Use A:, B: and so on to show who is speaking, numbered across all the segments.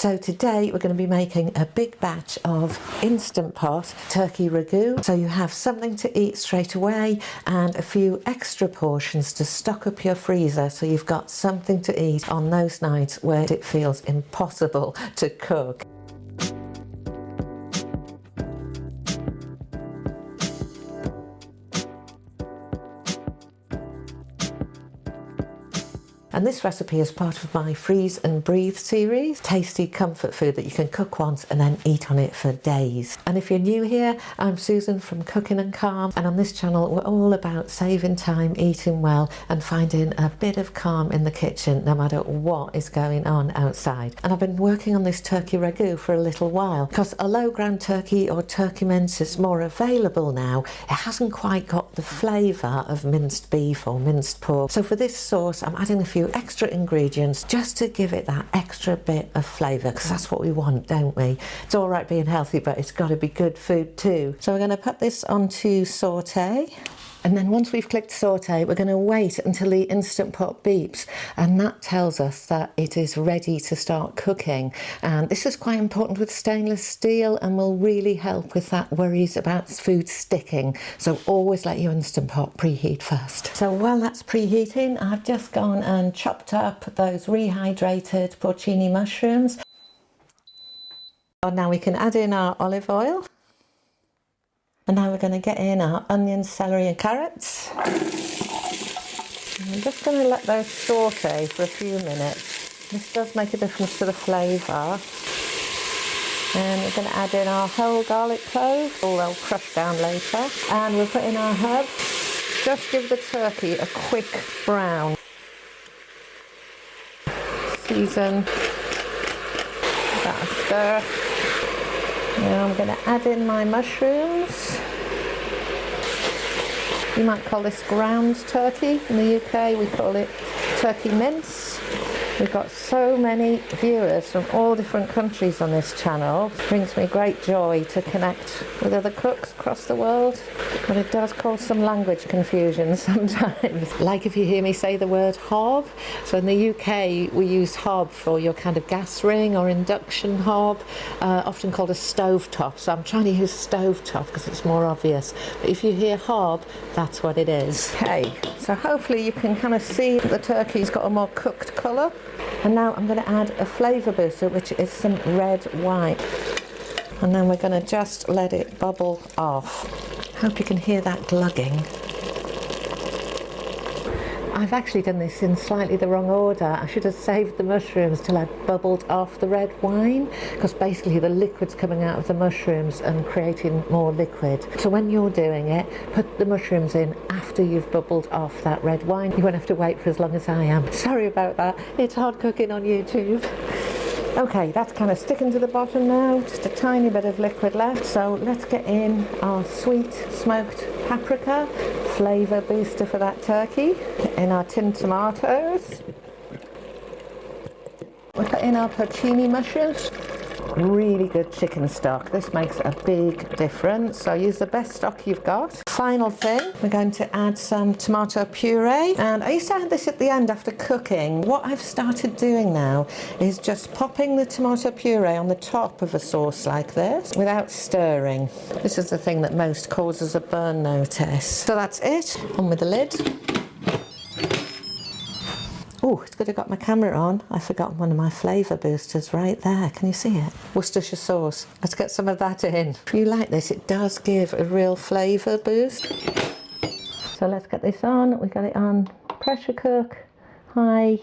A: So today we're going to be making a big batch of Instant Pot Turkey Ragu. So you have something to eat straight away and a few extra portions to stock up your freezer, so you've got something to eat on those nights where it feels impossible to cook. And this recipe is part of my Freeze and Breathe series. Tasty comfort food that you can cook once and then eat on it for days. And if you're new here, I'm Susan from Cooking and Calm, and on this channel we're all about saving time, eating well and finding a bit of calm in the kitchen no matter what is going on outside. And I've been working on this turkey ragu for a little while because although ground turkey or turkey mince is more available now, it hasn't quite got the flavour of minced beef or minced pork. So for this sauce I'm adding a few extra ingredients just to give it that extra bit of flavour, because that's what we want, don't we? It's all right being healthy, but it's got to be good food too. So we're going to put this onto saute, and then once we've clicked saute we're going to wait until the Instant Pot beeps, and that tells us that it is ready to start cooking. And this is quite important with stainless steel and will really help with that worries about food sticking, so always let your Instant Pot preheat first. So while that's preheating, I've just gone and chopped up those rehydrated porcini mushrooms. And now we can add in our olive oil. And now we're going to get in our onions, celery and carrots. And I'm just going to let those saute for a few minutes. This does make a difference to the flavour. And we're going to add in our whole garlic cloves, all they'll crush down later. And we'll put in our herbs. Just give the turkey a quick brown. Season. Give that a stir. Now I'm going to add in my mushrooms. You might call this ground turkey. In the UK we call it turkey mince. We've got so many viewers from all different countries on this channel. It brings me great joy to connect with other cooks across the world, but it does cause some language confusion sometimes. Like if you hear me say the word hob. So in the UK we use hob for your kind of gas ring or induction hob, often called a stove top. So I'm trying to use stove top because it's more obvious. But if you hear hob, that's what it is. Okay, so hopefully you can kind of see the turkey's got a more cooked colour. And now I'm going to add a flavour booster, which is some red wine. And then we're going to just let it bubble off. Hope you can hear that glugging. I've actually done this in slightly the wrong order. I should have saved the mushrooms till I'd bubbled off the red wine, because basically the liquid's coming out of the mushrooms and creating more liquid. So when you're doing it, put the mushrooms in after you've bubbled off that red wine. You won't have to wait for as long as I am. Sorry about that. It's hard cooking on YouTube. Okay, that's kind of sticking to the bottom now. Just a tiny bit of liquid left. So let's get in our sweet smoked paprika, flavour booster for that turkey. In our tinned tomatoes. We'll put in our porcini mushrooms. Really good chicken stock. This makes a big difference, so use the best stock you've got. Final thing, we're going to add some tomato puree, and I used to add this at the end after cooking. What I've started doing now is just popping the tomato puree on the top of a sauce like this without stirring. This is the thing that most causes a burn notice. So that's it. On with the lid. Oh, it's good I got my camera on. I forgot one of my flavour boosters right there. Can you see it? Worcestershire sauce. Let's get some of that in. If you like this, it does give a real flavour boost. So let's get this on. We got it on pressure cook, high.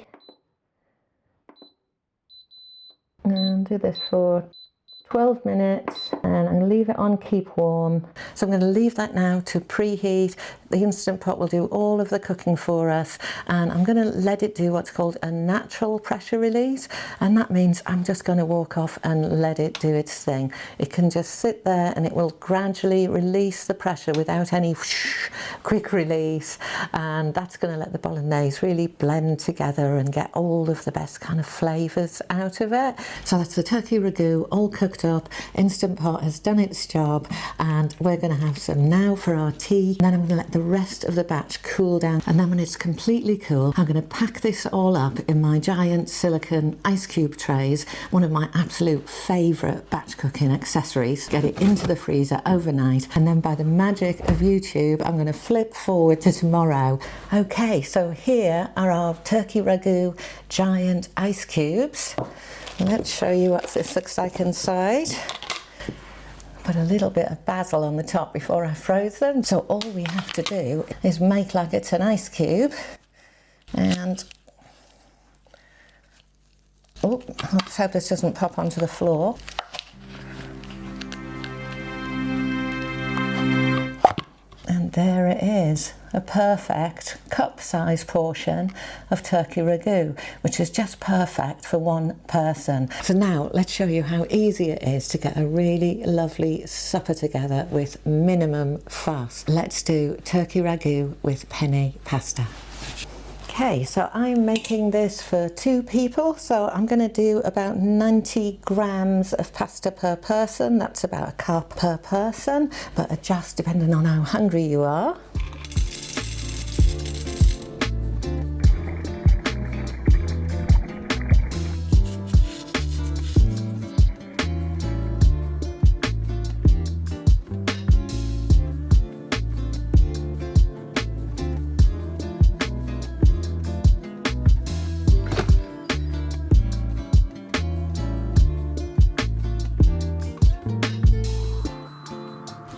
A: And do this for 12 minutes, and I'm going to leave it on keep warm. So I'm going to leave that now to preheat. The Instant Pot will do all of the cooking for us, and I'm going to let it do what's called a natural pressure release, and that means I'm just going to walk off and let it do its thing. It can just sit there and it will gradually release the pressure without any quick release, and that's going to let the bolognese really blend together and get all of the best kind of flavours out of it. So that's the turkey ragu all cooked up. Instant Pot has done its job, and we're going going to have some now for our tea, and then I'm going to let the rest of the batch cool down, and then when it's completely cool, I'm going to pack this all up in my giant silicone ice cube trays, one of my absolute favourite batch cooking accessories. Get it into the freezer overnight, and then by the magic of YouTube, I'm going to flip forward to tomorrow. Okay, so here are our turkey ragu giant ice cubes. Let's show you what this looks like inside. Put a little bit of basil on the top before I froze them. So all we have to do is make like it's an ice cube, and oh, let's hope this doesn't pop onto the floor. And there it is, a perfect cup-size portion of turkey ragu, which is just perfect for one person. So now let's show you how easy it is to get a really lovely supper together with minimum fuss. Let's do turkey ragu with penne pasta. Okay, so I'm making this for 2 people, so I'm going to do about 90 grams of pasta per person. That's about a cup per person, but adjust depending on how hungry you are.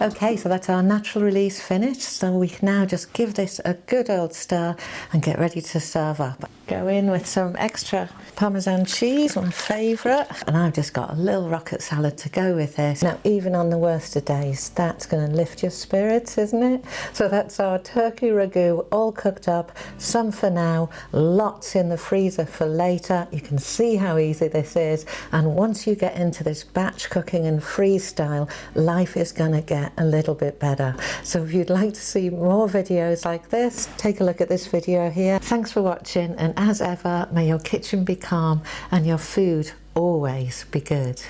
A: Okay, so that's our natural release finished, so we can now just give this a good old stir and get ready to serve up. Go in with some extra Parmesan cheese, my favourite, and I've just got a little rocket salad to go with this. Now, even on the worst of days, that's going to lift your spirits, isn't it? So that's our turkey ragu all cooked up, some for now, lots in the freezer for later. You can see how easy this is, and once you get into this batch cooking and freeze style, life is going to get a little bit better. So if you'd like to see more videos like this, take a look at this video here. Thanks for watching, and as ever, may your kitchen be calm and your food always be good.